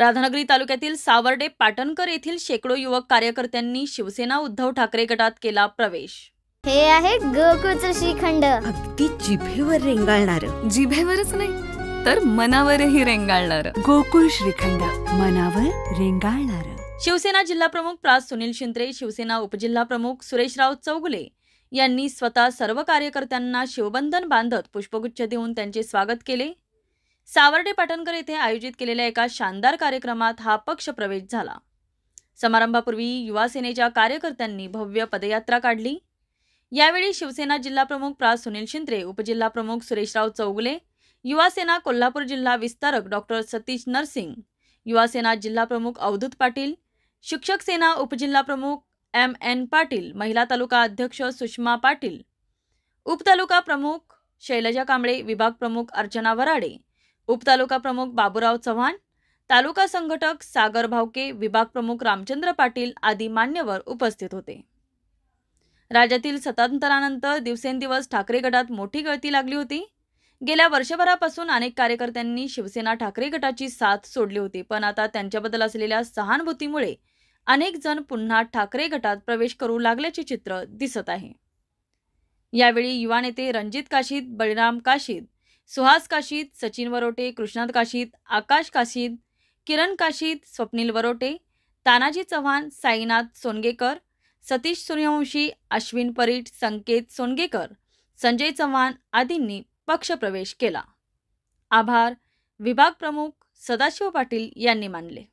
राधानगरी तालुक्यातील सावर्डे पाटणकर येथील शेकडो युवक कार्यकर्त्यांनी शिवसेना उद्धव ठाकरे गटात केला प्रवेश। हे आहे गोकुळचं श्रीखंड, अगदी जिभेवर रेंगाळणार, जिभेवरच नाही तर मनावरही रेंगाळणार गोकुळ श्रीखंड, मनावर रेंगाळणार। शिवसेना जिल्हा प्रमुख प्रा. सुनील शिंत्रे, शिवसेना उपजिल्हा प्रमुख सुरेशराव चौगुले यांनी स्वतः सर्व कार्यकर्त्यांना शिवबंधन बांधत पुष्पगुच्छ देऊन त्यांचे स्वागत केले। सावर्डे पाटणकर येथे आयोजित केलेल्या एका शानदार कार्यक्रमात हा पक्ष प्रवेश झाला। समारंभापूर्वी युवा सेनेच्या कार्यकर्त्यांनी भव्य पदयात्रा काढली। यावेळी शिवसेना जिल्हा प्रमुख प्रा. सुनील शिंत्रे, उपजिल्हा प्रमुख सुरेशराव चौगुले, युवा सेना कोल्हापूर जिल्हा विस्तारक डॉक्टर सतीश नरसिंग, युवा सेना जिल्हा प्रमुख अवधूत पाटील, शिक्षक सेना उपजिल्हा प्रमुख M.N. पाटील, महिला तालुका अध्यक्ष सुषमा पाटील, उपतालुका प्रमुख शैलजा कांबळे, विभाग प्रमुख अर्चना वराडे, उपतालुका प्रमुख बाबूराव चव्हाण, तालुका संघटक सागर भावके, विभाग प्रमुख रामचंद्र पाटील आदी मान्यवर उपस्थित होते। राज्यातील सत्तांतरानंतर दिवसेंदिवस ठाकरे गटात मोठी गळती लागली होती। गेल्या वर्षभरापासून अनेक कार्यकर्त्यांनी शिवसेना ठाकरे गटाची साथ सोडली होती, पण आता त्यांच्याबद्दल असलेल्या सहानुभूतीमुळे अनेक जण पुन्हा ठाकरे गटात प्रवेश करू लागल्याचे चित्र दिसत आहे। यावेळी युवा नेते रणजित काशीद, बळीराम काशीद, सुहास काशीद, सचिन वरोटे, कृष्णात काशीद, आकाश काशीद, किरण काशीद, स्वप्नील वरोटे, तानाजी चव्हाण, साईनाथ सोनगेकर, सतीश सूर्यवंशी, अश्विन परीट, संकेत सोनगेकर, संजय चव्हाण आदींनी पक्षप्रवेश केला। आभार विभाग प्रमुख सदाशिव पाटील यांनी मानले।